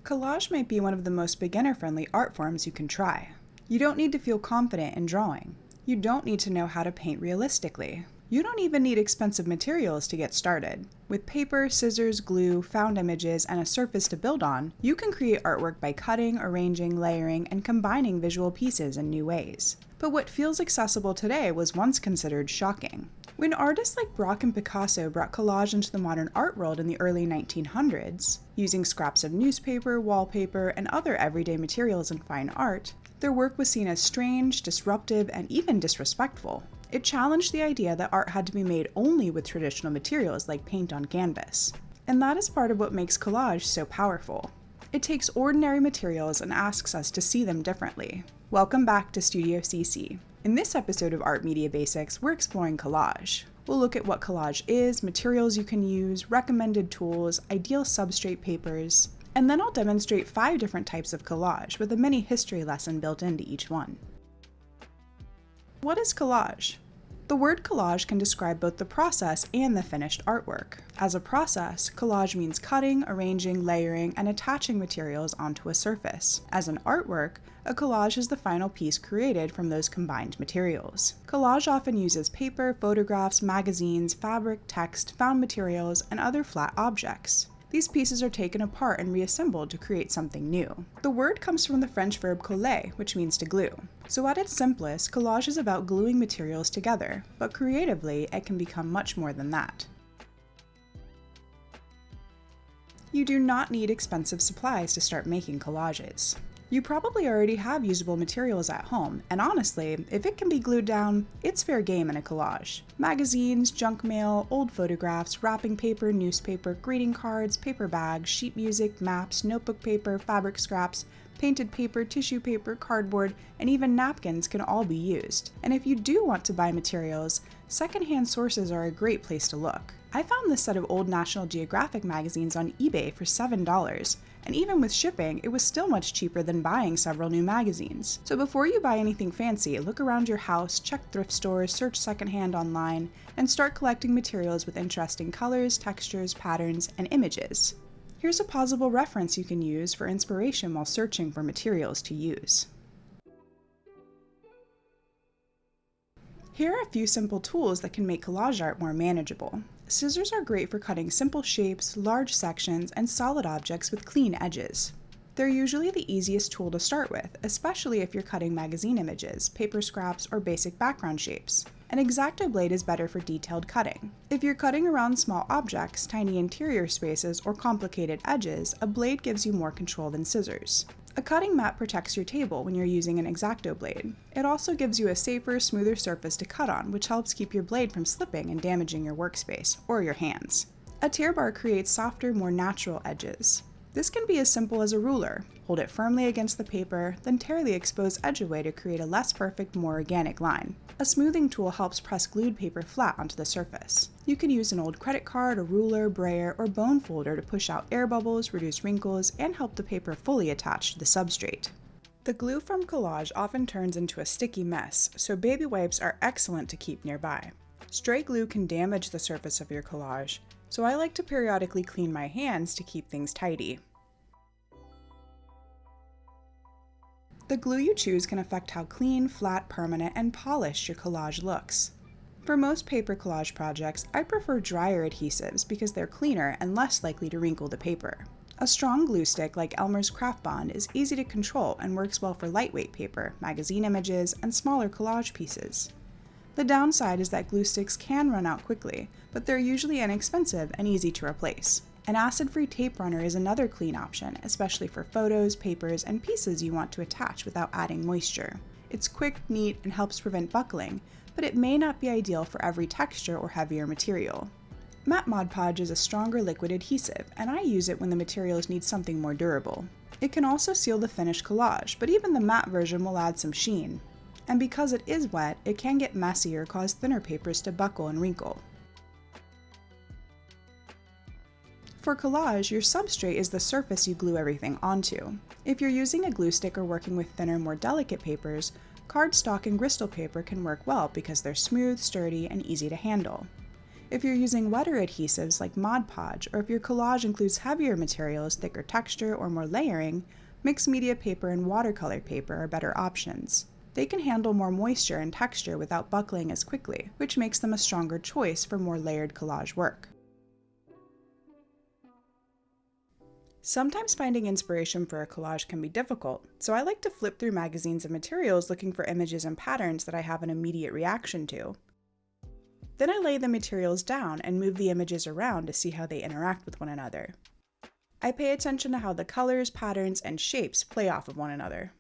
Collage might be one of the most beginner-friendly art forms you can try. You don't need to feel confident in drawing. You don't need to know how to paint realistically. You don't even need expensive materials to get started. With paper, scissors, glue, found images, and a surface to build on, you can create artwork by cutting, arranging, layering, and combining visual pieces in new ways. But what feels accessible today was once considered shocking. When artists like Braque and Picasso brought collage into the modern art world in the early 1900s, using scraps of newspaper, wallpaper, and other everyday materials in fine art, their work was seen as strange, disruptive, and even disrespectful. It challenged the idea that art had to be made only with traditional materials like paint on canvas. And that is part of what makes collage so powerful. It takes ordinary materials and asks us to see them differently. Welcome back to Studio CC. In this episode of Art Media Basics, we're exploring collage. We'll look at what collage is, materials you can use, recommended tools, ideal substrate papers, and then I'll demonstrate 5 different types of collage with a mini history lesson built into each one. What is collage? The word collage can describe both the process and the finished artwork. As a process, collage means cutting, arranging, layering, and attaching materials onto a surface. As an artwork, a collage is the final piece created from those combined materials. Collage often uses paper, photographs, magazines, fabric, text, found materials, and other flat objects. These pieces are taken apart and reassembled to create something new. The word comes from the French verb coller, which means to glue. So at its simplest, collage is about gluing materials together, but creatively, it can become much more than that. You do not need expensive supplies to start making collages. You probably already have usable materials at home, and honestly, if it can be glued down, it's fair game in a collage. Magazines, junk mail, old photographs, wrapping paper, newspaper, greeting cards, paper bags, sheet music, maps, notebook paper, fabric scraps, painted paper, tissue paper, cardboard, and even napkins can all be used. And if you do want to buy materials, secondhand sources are a great place to look. I found this set of old National Geographic magazines on eBay for $7, and even with shipping, it was still much cheaper than buying several new magazines. So before you buy anything fancy, look around your house, check thrift stores, search secondhand online, and start collecting materials with interesting colors, textures, patterns, and images. Here's a pausable reference you can use for inspiration while searching for materials to use. Here are a few simple tools that can make collage art more manageable. Scissors are great for cutting simple shapes, large sections, and solid objects with clean edges. They're usually the easiest tool to start with, especially if you're cutting magazine images, paper scraps, or basic background shapes. An X-Acto blade is better for detailed cutting. If you're cutting around small objects, tiny interior spaces, or complicated edges, a blade gives you more control than scissors. A cutting mat protects your table when you're using an X-Acto blade. It also gives you a safer, smoother surface to cut on, which helps keep your blade from slipping and damaging your workspace, or your hands. A tear bar creates softer, more natural edges. This can be as simple as a ruler. Hold it firmly against the paper, then tear the exposed edge away to create a less perfect, more organic line. A smoothing tool helps press glued paper flat onto the surface. You can use an old credit card, a ruler, brayer, or bone folder to push out air bubbles, reduce wrinkles, and help the paper fully attach to the substrate. The glue from collage often turns into a sticky mess, so baby wipes are excellent to keep nearby. Stray glue can damage the surface of your collage, so I like to periodically clean my hands to keep things tidy. The glue you choose can affect how clean, flat, permanent, and polished your collage looks. For most paper collage projects, I prefer drier adhesives because they're cleaner and less likely to wrinkle the paper. A strong glue stick like Elmer's Craft Bond is easy to control and works well for lightweight paper, magazine images, and smaller collage pieces. The downside is that glue sticks can run out quickly, but they're usually inexpensive and easy to replace. An acid-free tape runner is another clean option, especially for photos, papers, and pieces you want to attach without adding moisture. It's quick, neat, and helps prevent buckling, but it may not be ideal for every texture or heavier material. Matte Mod Podge is a stronger liquid adhesive, and I use it when the materials need something more durable. It can also seal the finished collage, but even the matte version will add some sheen. And because it is wet, it can get messy or cause thinner papers to buckle and wrinkle. For collage, your substrate is the surface you glue everything onto. If you're using a glue stick or working with thinner, more delicate papers, cardstock and Bristol paper can work well because they're smooth, sturdy, and easy to handle. If you're using wetter adhesives like Mod Podge, or if your collage includes heavier materials, thicker texture, or more layering, mixed media paper and watercolor paper are better options. They can handle more moisture and texture without buckling as quickly, which makes them a stronger choice for more layered collage work. Sometimes finding inspiration for a collage can be difficult, so I like to flip through magazines and materials looking for images and patterns that I have an immediate reaction to. Then I lay the materials down and move the images around to see how they interact with one another. I pay attention to how the colors, patterns, and shapes play off of one another.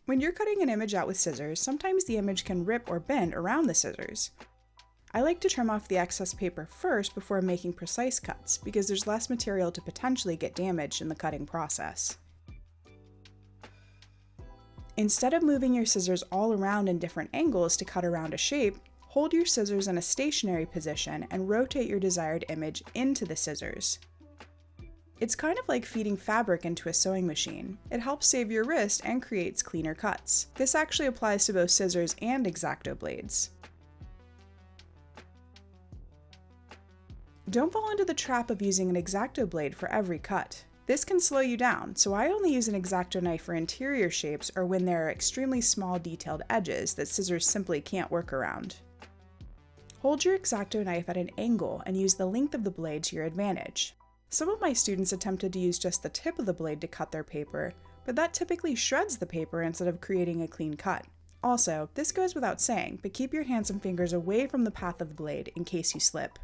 When you're cutting an image out with scissors, sometimes the image can rip or bend around the scissors. I like to trim off the excess paper first before making precise cuts, because there's less material to potentially get damaged in the cutting process. Instead of moving your scissors all around in different angles to cut around a shape, hold your scissors in a stationary position and rotate your desired image into the scissors. It's kind of like feeding fabric into a sewing machine. It helps save your wrist and creates cleaner cuts. This actually applies to both scissors and X-Acto blades. Don't fall into the trap of using an X-Acto blade for every cut. This can slow you down, so I only use an X-Acto knife for interior shapes or when there are extremely small detailed edges that scissors simply can't work around. Hold your X-Acto knife at an angle and use the length of the blade to your advantage. Some of my students attempted to use just the tip of the blade to cut their paper, but that typically shreds the paper instead of creating a clean cut. Also, this goes without saying, but keep your hands and fingers away from the path of the blade in case you slip.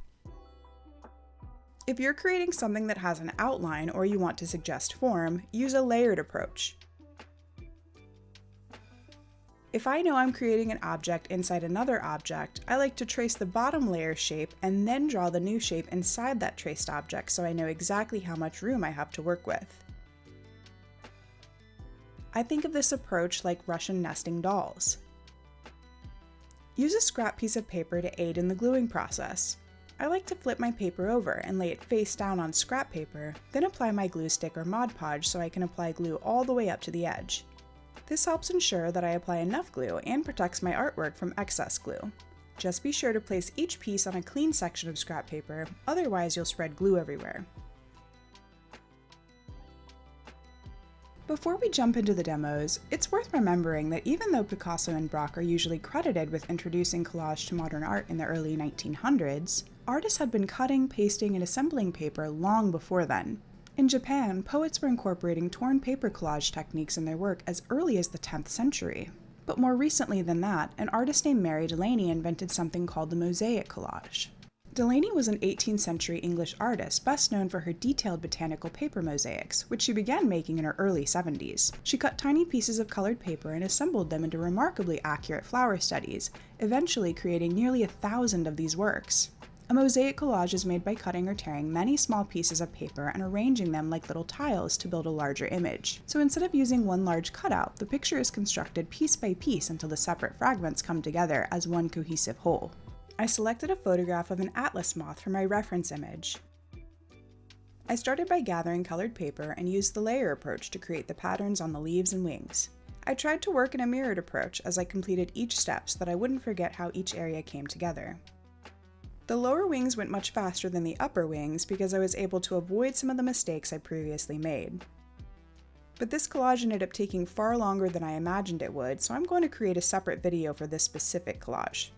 If you're creating something that has an outline or you want to suggest form, use a layered approach. If I know I'm creating an object inside another object, I like to trace the bottom layer shape and then draw the new shape inside that traced object so I know exactly how much room I have to work with. I think of this approach like Russian nesting dolls. Use a scrap piece of paper to aid in the gluing process. I like to flip my paper over and lay it face down on scrap paper, then apply my glue stick or Mod Podge so I can apply glue all the way up to the edge. This helps ensure that I apply enough glue and protects my artwork from excess glue. Just be sure to place each piece on a clean section of scrap paper, otherwise you'll spread glue everywhere. Before we jump into the demos, it's worth remembering that even though Picasso and Braque are usually credited with introducing collage to modern art in the early 1900s, artists had been cutting, pasting, and assembling paper long before then. In Japan, poets were incorporating torn paper collage techniques in their work as early as the 10th century. But more recently than that, an artist named Delany invented something called the mosaic collage. Delany was an 18th century English artist best known for her detailed botanical paper mosaics, which she began making in her early 70s. She cut tiny pieces of colored paper and assembled them into remarkably accurate flower studies, eventually creating nearly 1,000 of these works. A mosaic collage is made by cutting or tearing many small pieces of paper and arranging them like little tiles to build a larger image. So instead of using one large cutout, the picture is constructed piece by piece until the separate fragments come together as one cohesive whole. I selected a photograph of an atlas moth for my reference image. I started by gathering colored paper and used the layer approach to create the patterns on the leaves and wings. I tried to work in a mirrored approach as I completed each step so that I wouldn't forget how each area came together. The lower wings went much faster than the upper wings because I was able to avoid some of the mistakes I previously made. But this collage ended up taking far longer than I imagined it would, so I'm going to create a separate video for this specific collage.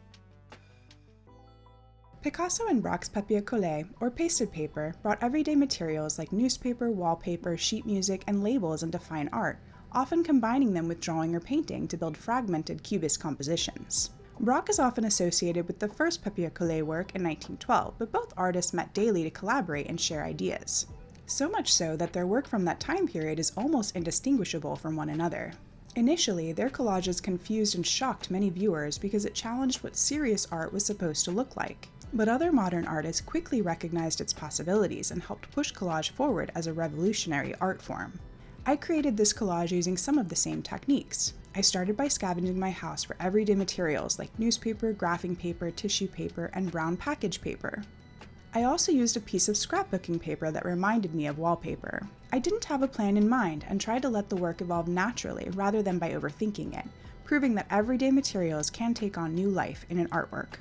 Picasso and Braque's papier collé, or pasted paper, brought everyday materials like newspaper, wallpaper, sheet music, and labels into fine art, often combining them with drawing or painting to build fragmented cubist compositions. Braque is often associated with the first papier collé work in 1912, but both artists met daily to collaborate and share ideas. So much so that their work from that time period is almost indistinguishable from one another. Initially, their collages confused and shocked many viewers because it challenged what serious art was supposed to look like. But other modern artists quickly recognized its possibilities and helped push collage forward as a revolutionary art form. I created this collage using some of the same techniques. I started by scavenging my house for everyday materials like newspaper, graphing paper, tissue paper, and brown package paper. I also used a piece of scrapbooking paper that reminded me of wallpaper. I didn't have a plan in mind and tried to let the work evolve naturally rather than by overthinking it, proving that everyday materials can take on new life in an artwork.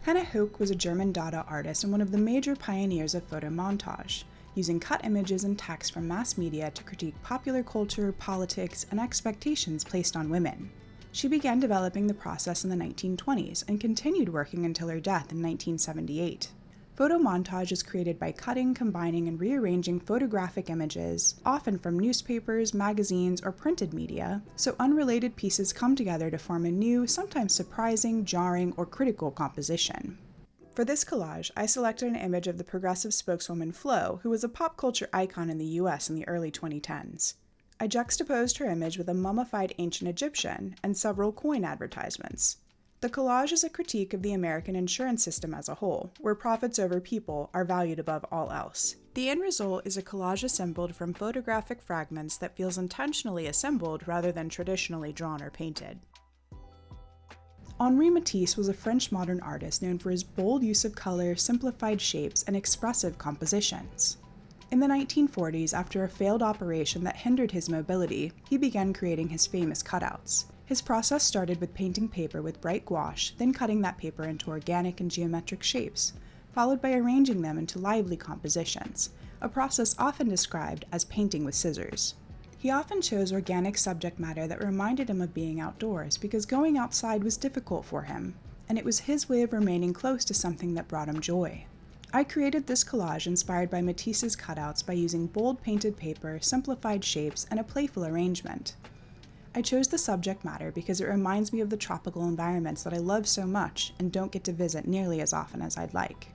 Hoch was a German Dada artist and one of the major pioneers of photomontage, using cut images and text from mass media to critique popular culture, politics, and expectations placed on women. She began developing the process in the 1920s and continued working until her death in 1978. Photomontage is created by cutting, combining, and rearranging photographic images, often from newspapers, magazines, or printed media, so unrelated pieces come together to form a new, sometimes surprising, jarring, or critical composition. For this collage, I selected an image of the progressive spokeswoman Flo, who was a pop culture icon in the US in the early 2010s. I juxtaposed her image with a mummified ancient Egyptian and several coin advertisements. The collage is a critique of the American insurance system as a whole, where profits over people are valued above all else. The end result is a collage assembled from photographic fragments that feels intentionally assembled rather than traditionally drawn or painted. Henri Matisse was a French modern artist known for his bold use of color, simplified shapes, and expressive compositions. In the 1940s, after a failed operation that hindered his mobility, he began creating his famous cutouts. His process started with painting paper with bright gouache, then cutting that paper into organic and geometric shapes, followed by arranging them into lively compositions, a process often described as painting with scissors. He often chose organic subject matter that reminded him of being outdoors because going outside was difficult for him, and it was his way of remaining close to something that brought him joy. I created this collage inspired by Matisse's cutouts by using bold painted paper, simplified shapes, and a playful arrangement. I chose the subject matter because it reminds me of the tropical environments that I love so much and don't get to visit nearly as often as I'd like.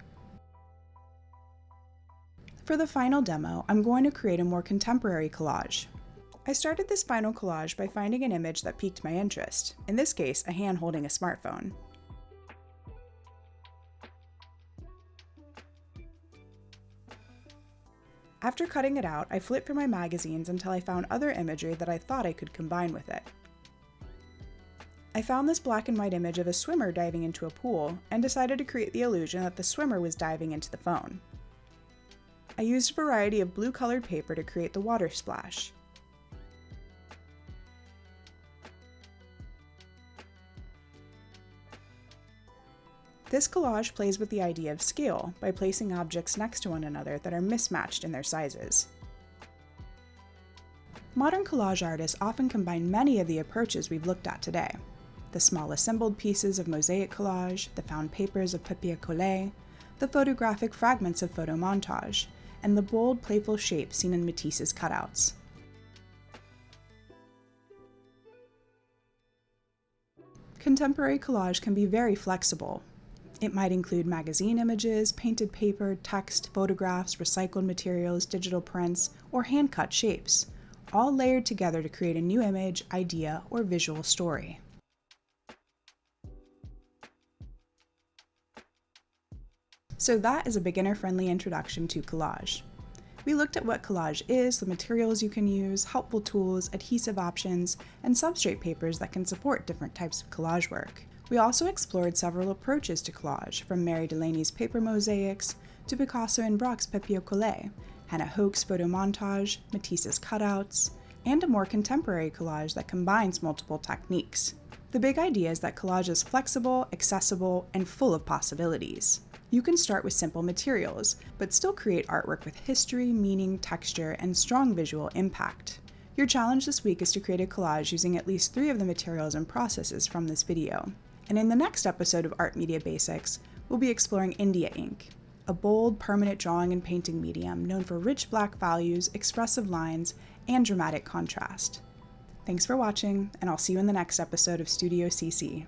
For the final demo, I'm going to create a more contemporary collage. I started this final collage by finding an image that piqued my interest, in this case, a hand holding a smartphone. After cutting it out, I flipped through my magazines until I found other imagery that I thought I could combine with it. I found this black and white image of a swimmer diving into a pool and decided to create the illusion that the swimmer was diving into the phone. I used a variety of blue-colored paper to create the water splash. This collage plays with the idea of scale by placing objects next to one another that are mismatched in their sizes. Modern collage artists often combine many of the approaches we've looked at today. The small assembled pieces of mosaic collage, the found papers of papier collé, the photographic fragments of photomontage, and the bold, playful shapes seen in Matisse's cutouts. Contemporary collage can be very flexible. It might include magazine images, painted paper, text, photographs, recycled materials, digital prints, or hand-cut shapes, all layered together to create a new image, idea, or visual story. So that is a beginner-friendly introduction to collage. We looked at what collage is, the materials you can use, helpful tools, adhesive options, and substrate papers that can support different types of collage work. We also explored several approaches to collage, from Mary Delany's paper mosaics to Picasso and Braque's papier collé, Henri Hoch's photomontage, Matisse's cutouts, and a more contemporary collage that combines multiple techniques. The big idea is that collage is flexible, accessible, and full of possibilities. You can start with simple materials, but still create artwork with history, meaning, texture, and strong visual impact. Your challenge this week is to create a collage using at least 3 of the materials and processes from this video. And in the next episode of Art Media Basics, we'll be exploring India ink, a bold, permanent drawing and painting medium known for rich black values, expressive lines, and dramatic contrast. Thanks for watching, and I'll see you in the next episode of Studio CC.